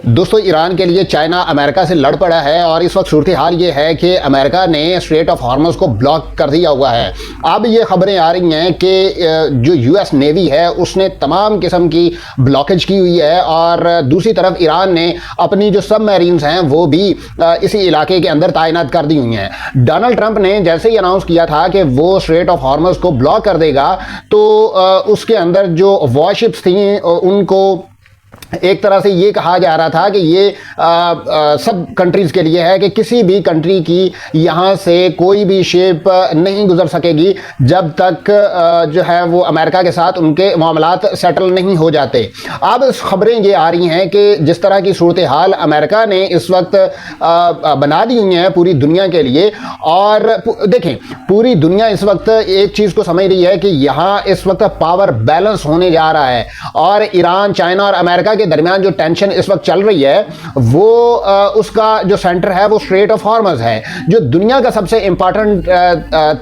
दोस्तों, ईरान के लिए चाइना अमेरिका से लड़ पड़ा है और इस वक्त सूरत हाल ये है कि अमेरिका ने स्ट्रेट ऑफ हॉर्मज़ को ब्लॉक कर दिया हुआ है। अब ये खबरें आ रही हैं कि जो यूएस नेवी है उसने तमाम किस्म की ब्लॉकेज की हुई है और दूसरी तरफ ईरान ने अपनी जो सबमरीन्स हैं वो भी इसी इलाके के अंदर तैनात कर दी हुई हैं। डोनाल्ड ट्रंप ने जैसे ही अनाउंस किया था कि वो स्ट्रेट ऑफ हॉर्मज़ को ब्लॉक कर देगा, तो उसके अंदर जो वॉरशिप्स थी उनको एक तरह से ये कहा जा रहा था कि ये सब कंट्रीज़ के लिए है कि किसी भी कंट्री की यहाँ से कोई भी शिप नहीं गुजर सकेगी जब तक जो है वो अमेरिका के साथ उनके मामलात सेटल नहीं हो जाते। अब खबरें ये आ रही हैं कि जिस तरह की सूरत हाल अमेरिका ने इस वक्त बना दी हुई है पूरी दुनिया के लिए, और देखें पूरी दुनिया इस वक्त एक चीज़ को समझ रही है कि यहाँ इस वक्त पावर बैलेंस होने जा रहा है और ईरान, चाइना और अमेरिका के दरमियान जो टेंशन इस वक्त चल रही है वो उसका जो सेंटर है वो स्ट्रेट ऑफ हॉर्मज़ है, जो दुनिया का सबसे इंपॉर्टेंट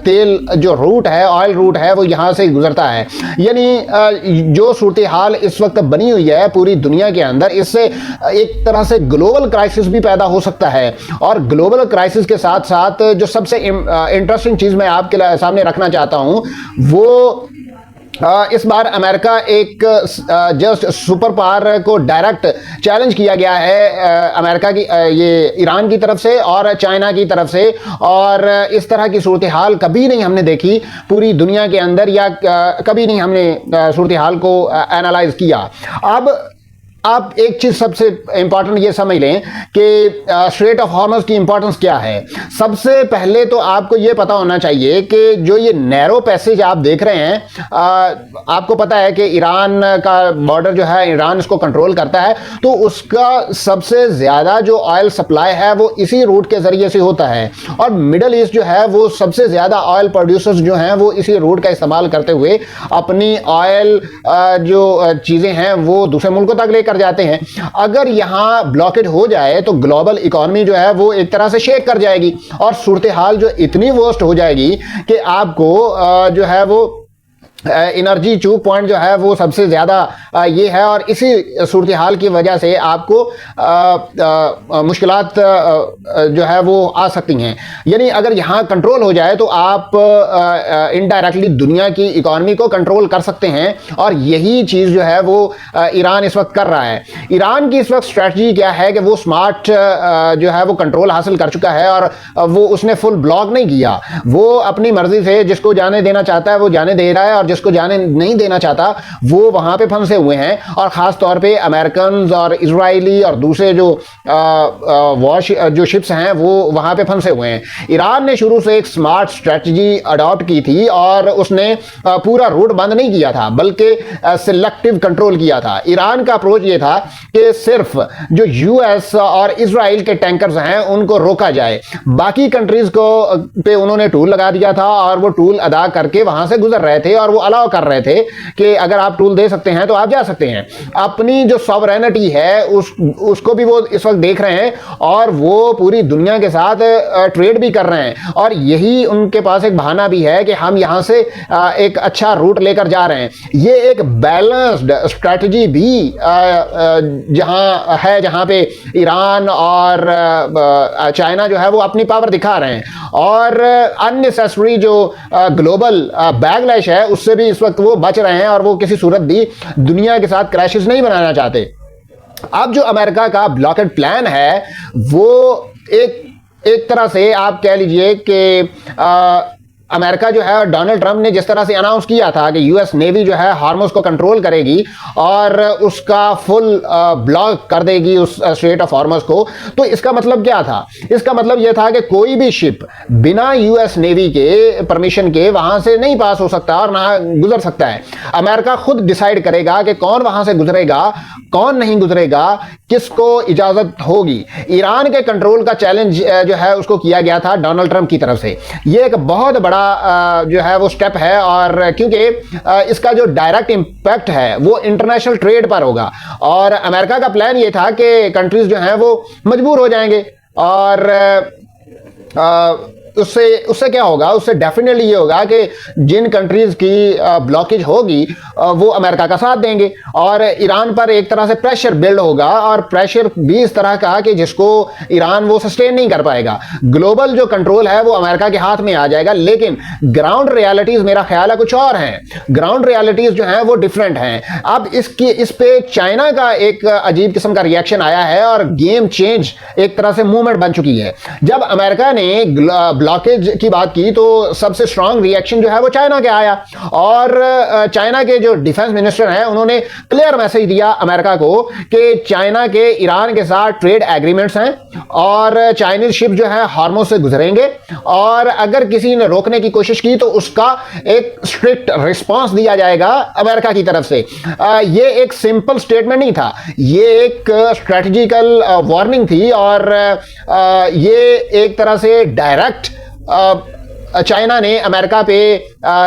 तेल जो रूट है, ऑयल रूट है, वो यहां से गुजरता है। यानी जो सूरत हाल इस वक्त बनी हुई है पूरी दुनिया के अंदर, इससे एक तरह से ग्लोबल क्राइसिस भी पैदा हो सकता है। और ग्लोबल क्राइसिस के साथ साथ जो सबसे इंटरेस्टिंग चीज मैं आपके सामने रखना चाहता हूं वो इस बार अमेरिका एक जस्ट सुपर पावर को डायरेक्ट चैलेंज किया गया है अमेरिका की ये ईरान की तरफ से और चाइना की तरफ से, और इस तरह की सूरत हाल कभी नहीं हमने देखी पूरी दुनिया के अंदर, या कभी नहीं हमने सूरत हाल को एनालाइज किया। अब आप एक चीज सबसे इंपॉर्टेंट ये समझ लें कि स्ट्रेट ऑफ हॉर्मज़ की इंपॉर्टेंस क्या है। सबसे पहले तो आपको ये पता होना चाहिए कि जो ये नैरो पैसेज आप देख रहे हैं, आपको पता है कि ईरान का बॉर्डर जो है ईरान इसको कंट्रोल करता है, तो उसका सबसे ज्यादा जो ऑयल सप्लाई है वो इसी रूट के जरिए से होता है, और मिडल ईस्ट जो है वो सबसे ज्यादा ऑयल प्रोड्यूसर्स जो हैं वो इसी रूट का इस्तेमाल करते हुए अपनी ऑयल जो चीजें हैं वो दूसरे मुल्कों तक लेकर जाते हैं। अगर यहां ब्लॉकेड हो जाए तो ग्लोबल इकोनॉमी जो है वो एक तरह से शेक कर जाएगी और सूरत हाल जो इतनी वर्स्ट हो जाएगी कि आपको जो है वो एनर्जी चूक पॉइंट जो है वो सबसे ज़्यादा ये है, और इसी सूरत हाल की वजह से आपको मुश्किलात जो है वो आ सकती हैं। यानी अगर यहाँ कंट्रोल हो जाए तो आप इनडायरेक्टली दुनिया की इकॉनमी को कंट्रोल कर सकते हैं, और यही चीज़ जो है वो ईरान इस वक्त कर रहा है। ईरान की इस वक्त स्ट्रैटेजी क्या है कि वो स्मार्ट जो है वो कंट्रोल हासिल कर चुका है और वो उसने फुल ब्लॉक नहीं किया, वो अपनी मर्जी से जिसको जाने देना चाहता है वो जाने दे रहा है, और जिसको जाने नहीं देना चाहता वो वहां पे फंसे हुए हैं। और खास तौर पे अमेरिकन और इजरायली और दूसरे जो जो शिप्स हैं वो वहां पे फंसे हुए हैं। ईरान ने शुरू से एक स्मार्ट स्ट्रेटजी अडॉप्ट की थी और उसने पूरा रूट बंद नहीं किया था बल्कि सिलेक्टिव कंट्रोल किया था। ईरान का अप्रोच ये था कि सिर्फ जो यूएस और इजराइल के टैंकर्स हैं उनको रोका जाए, बाकी कंट्रीज को पे उन्होंने टूल लगा दिया था और वो टूल अदा करके वहां से गुजर रहे थे, और वो अलाउ कर रहे थे कि अगर आप टूल दे सकते हैं तो आप जा सकते हैं। अपनी जो सॉवरेनिटी है उसको भी वो इस वक्त देख रहे हैं और वो पूरी दुनिया के साथ ट्रेड भी कर रहे हैं, और यही उनके पास एक बहाना भी है कि हम यहां से एक अच्छा रूट लेकर जा रहे हैं। ये एक बैलेंस्ड स्ट्रेटजी भी जहां पे ईरान और चाइना जो है वो अपनी पावर दिखा रहे हैं, और अननेसेसरी जो ग्लोबल बैकलैश है उससे भी इस वक्त वो बच रहे हैं, और वो किसी सूरत भी दुनिया के साथ क्रैशेस नहीं बनाना चाहते। अब जो अमेरिका का ब्लॉकेड प्लान है वो एक तरह से आप कह लीजिए कि अमेरिका जो है, डोनाल्ड ट्रंप ने जिस तरह से अनाउंस किया था कि यूएस नेवी जो है हार्मज़ को कंट्रोल करेगी और उसका फुल ब्लॉक कर देगी उस स्ट्रेट ऑफ हार्मज़ को, तो इसका मतलब क्या था? इसका मतलब यह था कि कोई भी शिप बिना यूएस नेवी के परमिशन के वहां से नहीं पास हो सकता और ना गुजर सकता है। अमेरिका खुद डिसाइड करेगा कि कौन वहां से गुजरेगा, कौन नहीं गुजरेगा, किसको इजाजत होगी। ईरान के कंट्रोल का चैलेंज जो है उसको किया गया था डोनाल्ड ट्रंप की तरफ से। यह एक बहुत बड़ा जो है वो स्टेप है, और क्योंकि इसका जो डायरेक्ट इंपैक्ट है वो इंटरनेशनल ट्रेड पर होगा, और अमेरिका का प्लान ये था कि कंट्रीज जो हैं वो मजबूर हो जाएंगे और उससे उससे क्या होगा, उससे डेफिनेटली ये होगा कि जिन कंट्रीज की ब्लॉकेज होगी वो अमेरिका का साथ देंगे और ईरान पर एक तरह से प्रेशर बिल्ड होगा, और प्रेशर भी इस तरह का कि जिसको ईरान वो सस्टेन नहीं कर पाएगा। ग्लोबल जो कंट्रोल है वो अमेरिका के हाथ में आ जाएगा, लेकिन ग्राउंड रियलिटीज मेरा ख्याल है कुछ और हैं। ग्राउंड रियलिटीज जो हैं वो डिफरेंट हैं। अब इस पे चाइना का एक अजीब किस्म का रिएक्शन आया है और गेम चेंज एक तरह से मूवमेंट बन चुकी है। जब अमेरिका ने ब्लॉकेज की बात की तो सबसे स्ट्रांग रिएक्शन जो है वो चाइना के आया, और चाइना के जो डिफेंस मिनिस्टर हैं उन्होंने क्लियर मैसेज दिया अमेरिका को कि चाइना के ईरान के साथ ट्रेड एग्रीमेंट्स हैं और चाइनीज शिप जो है हार्मोज से गुजरेंगे, और अगर किसी ने रोकने की कोशिश की तो उसका एक स्ट्रिक्ट रिस्पांस दिया जाएगा अमेरिका की तरफ से। ये एक सिंपल स्टेटमेंट नहीं था, ये एक स्ट्रेटजिकल वार्निंग थी, और ये एक तरह से डायरेक्ट चाइना ने अमेरिका पे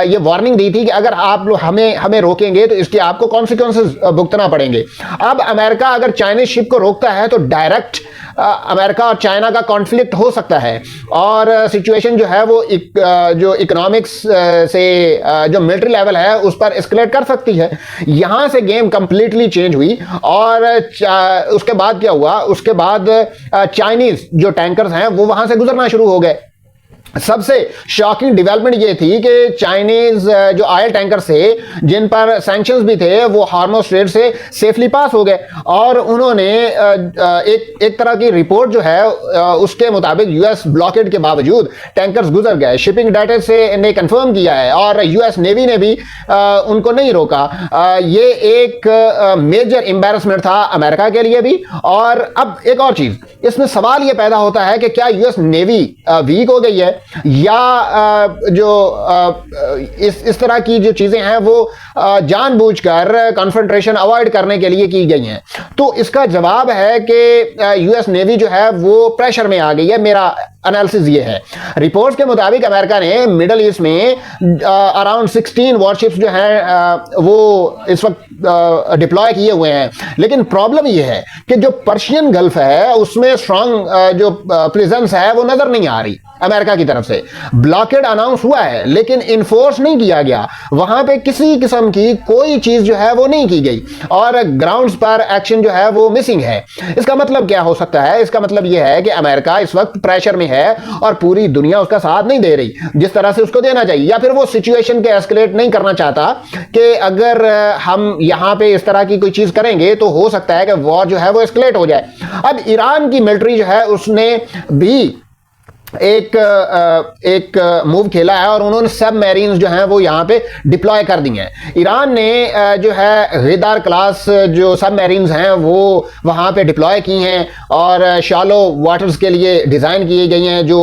ये वार्निंग दी थी कि अगर आप लोग हमें रोकेंगे तो इसके आपको कॉन्सिक्वेंसेस भुगतना पड़ेंगे। अब अमेरिका अगर चाइनीज शिप को रोकता है तो डायरेक्ट अमेरिका और चाइना का कॉन्फ्लिक्ट हो सकता है, और सिचुएशन जो है वो जो इकोनॉमिक्स से जो मिलिट्री लेवल है उस पर एस्केलेट कर सकती है। यहां से गेम कंप्लीटली चेंज हुई, और उसके बाद क्या हुआ, उसके बाद चाइनीज जो टैंकर्स हैं वो वहां से गुजरना शुरू हो गए। सबसे शॉकिंग डेवलपमेंट ये थी कि चाइनीज जो ऑयल टैंकर थे जिन पर सैंक्शंस भी थे वो हार्मोज स्ट्रेट से सेफली पास हो गए, और उन्होंने एक तरह की रिपोर्ट जो है उसके मुताबिक यूएस ब्लॉकेड के बावजूद टैंकर्स गुजर गए। शिपिंग डाटा से ने कंफर्म किया है, और यूएस नेवी ने भी उनको नहीं रोका। ये एक मेजर एम्बैरसमेंट था अमेरिका के लिए भी। और अब एक और चीज इसमें सवाल ये पैदा होता है कि क्या यूएस नेवी वीक हो गई है, या जो इस तरह की जो चीजें हैं वो जानबूझकर कॉन्फ्रंटेशन अवॉइड करने के लिए की गई हैं। तो इसका जवाब है कि यूएस नेवी जो है वो प्रेशर में आ गई है। मेरा एनालिसिस ये है, रिपोर्ट्स के मुताबिक अमेरिका ने मिडल ईस्ट में अराउंड 16 वॉरशिप्स जो हैं वो इस वक्त डिप्लॉय किए हुए हैं, लेकिन प्रॉब्लम ये है कि जो पर्शियन गल्फ है उसमें स्ट्रांग जो प्रेजेंस है वो नजर नहीं आ रही अमेरिका की तरफ से। ब्लॉकेड अनाउंस हुआ है लेकिन इन्फोर्स नहीं किया गया, वहां पे किसी किस्म की कोई चीज जो है वो नहीं की गई, और ग्राउंड्स पर एक्शन जो है वो मिसिंग है। इसका मतलब क्या हो सकता है, इसका मतलब यह है कि अमेरिका इस वक्त प्रेशर में है और पूरी दुनिया उसका साथ नहीं दे रही जिस तरह से उसको देना चाहिए, या फिर वो सिचुएशन के एस्केलेट नहीं करना चाहता कि अगर हम यहां पे इस तरह की कोई चीज करेंगे तो हो सकता है कि वॉर जो है वो एस्केलेट हो जाए। अब ईरान की मिलिट्री जो है उसने भी एक मूव खेला है, और उन्होंने सबमरीन्स जो हैं वो यहां पे डिप्लॉय कर दी हैं। ईरान ने जो है गिदार क्लास जो सबमरीन्स हैं वो वहां पे डिप्लॉय की हैं, और शैलो वाटर्स के लिए डिज़ाइन की गई हैं जो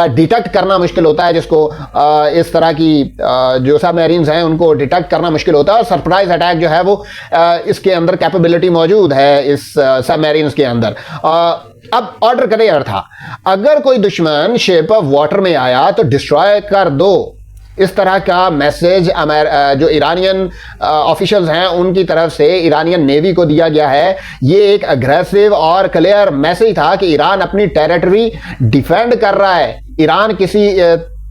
डिटेक्ट करना मुश्किल होता है, जिसको इस तरह की जो सबमरीन्स हैं उनको डिटेक्ट करना मुश्किल होता है, और सरप्राइज अटैक जो है वो इसके अंदर कैपेबिलिटी मौजूद है इस सबमरीन्स के अंदर। अब ऑर्डर क्लियर था, अगर कोई दुश्मन शेप ऑफ वाटर में आया तो डिस्ट्रॉय कर दो। इस तरह का मैसेज जो ईरानियन ऑफिशियल्स हैं उनकी तरफ से ईरानियन नेवी को दिया गया है। ये एक अग्रेसिव और क्लियर मैसेज था कि ईरान अपनी टेरिटरी डिफेंड कर रहा है। ईरान किसी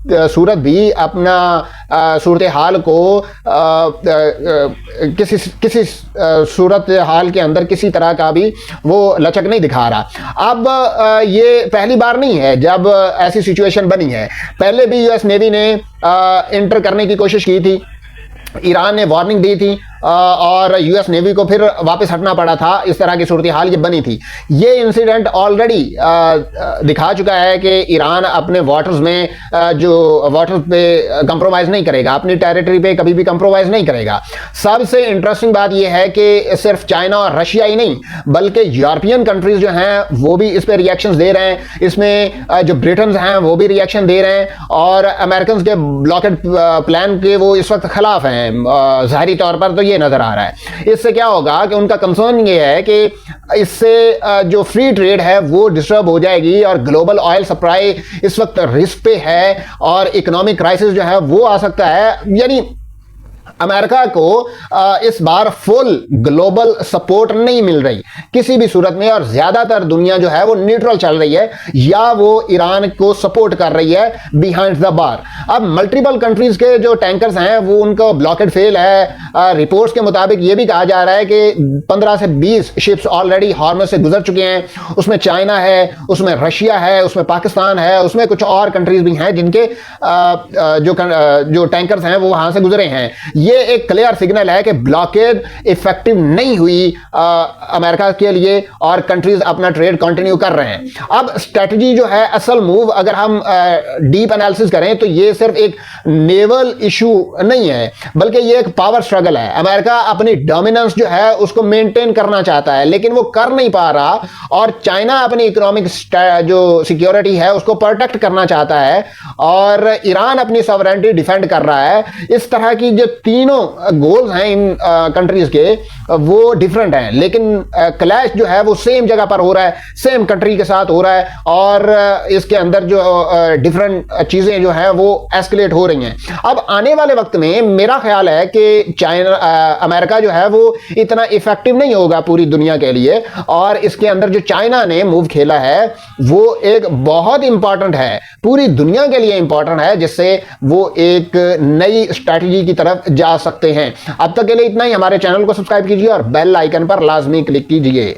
सूरत भी अपना सूरत हाल को किसी सूरत हाल के अंदर किसी तरह का भी वो लचक नहीं दिखा रहा। अब ये पहली बार नहीं है जब ऐसी सिचुएशन बनी है, पहले भी यूएस नेवी ने इंटर करने की कोशिश की थी, ईरान ने वार्निंग दी थी और यूएस नेवी को फिर वापस हटना पड़ा था। इस तरह की सूरत हाल ये बनी थी। ये इंसिडेंट ऑलरेडी दिखा चुका है कि ईरान अपने वाटर्स में जो वाटर्स पे कंप्रोमाइज नहीं करेगा, अपनी टेरिटरी पे कभी भी कंप्रोमाइज नहीं करेगा। सबसे इंटरेस्टिंग बात यह है कि सिर्फ चाइना और रशिया ही नहीं बल्कि यूरोपियन कंट्रीज जो हैं वो भी इस पर रिएक्शंस दे रहे हैं। इसमें जो ब्रिटेन हैं वो भी रिएक्शन दे रहे हैं, और अमेरिकन के ब्लॉकेड प्लान के वो इस वक्त खिलाफ हैं। जाहिरी तौर पर तो ये नजर आ रहा है। इससे क्या होगा कि उनका कंसर्न ये है कि इससे जो फ्री ट्रेड है वो डिस्टर्ब हो जाएगी, और ग्लोबल ऑयल सप्लाई इस वक्त रिस्क पे है, और इकोनॉमिक क्राइसिस जो है वो आ सकता है। यानी अमेरिका को इस बार फुल ग्लोबल सपोर्ट नहीं मिल रही किसी भी सूरत में, और ज्यादातर दुनिया जो है वो न्यूट्रल चल रही है या वो ईरान को सपोर्ट कर रही है बिहाइंड द बार। अब मल्टीपल कंट्रीज के जो टैंकर्स हैं वो उनको ब्लॉकेड फेल है। रिपोर्ट्स के मुताबिक ये भी कहा जा रहा है कि 15 से 20 शिप्स ऑलरेडी हॉर्मज से गुजर चुके हैं। उसमें चाइना है, उसमें रशिया है, उसमें पाकिस्तान है, उसमें कुछ और कंट्रीज भी हैं जिनके जो टैंकर्स हैं वो वहां से गुजरे हैं। ये एक क्लियर सिग्नल है कि ब्लॉकेड इफेक्टिव नहीं हुई अमेरिका के लिए और कंट्रीज अपना ट्रेड कंटिन्यू कर रहे हैं। अब स्ट्रेटजी जो है, असल मूव अगर हम डीप एनालिसिस करें तो ये सिर्फ एक नेवल इशू नहीं है बल्कि ये एक पावर स्ट्रगल है। अमेरिका अपनी डोमिनेंस जो है उसको मेंटेन करना चाहता है लेकिन वो कर नहीं पा रहा, और चाइना अपनी इकोनॉमिक जो सिक्योरिटी है उसको प्रोटेक्ट करना चाहता है, और ईरान अपनी सॉवरेनिटी डिफेंड कर रहा है। इस तरह की जो तीनों गोल्स हैं इन कंट्रीज के वो डिफरेंट हैं, लेकिन क्लैश जो है वो सेम जगह पर हो रहा है, सेम कंट्री के साथ हो रहा है, और इसके अंदर जो डिफरेंट चीजें जो है वो एस्केलेट हो रही हैं। अब आने वाले वक्त में मेरा ख्याल है कि चाइना अमेरिका जो है वो इतना इफेक्टिव नहीं होगा पूरी दुनिया के लिए, और इसके अंदर जो चाइना ने मूव खेला है वो एक बहुत इंपॉर्टेंट है, पूरी दुनिया के लिए इंपॉर्टेंट है, जिससे वो एक नई स्ट्रैटेजी की तरफ जा सकते हैं। अब तक के लिए इतना ही। हमारे चैनल को सब्सक्राइब कीजिए और बेल आइकन पर लाजमी क्लिक कीजिए।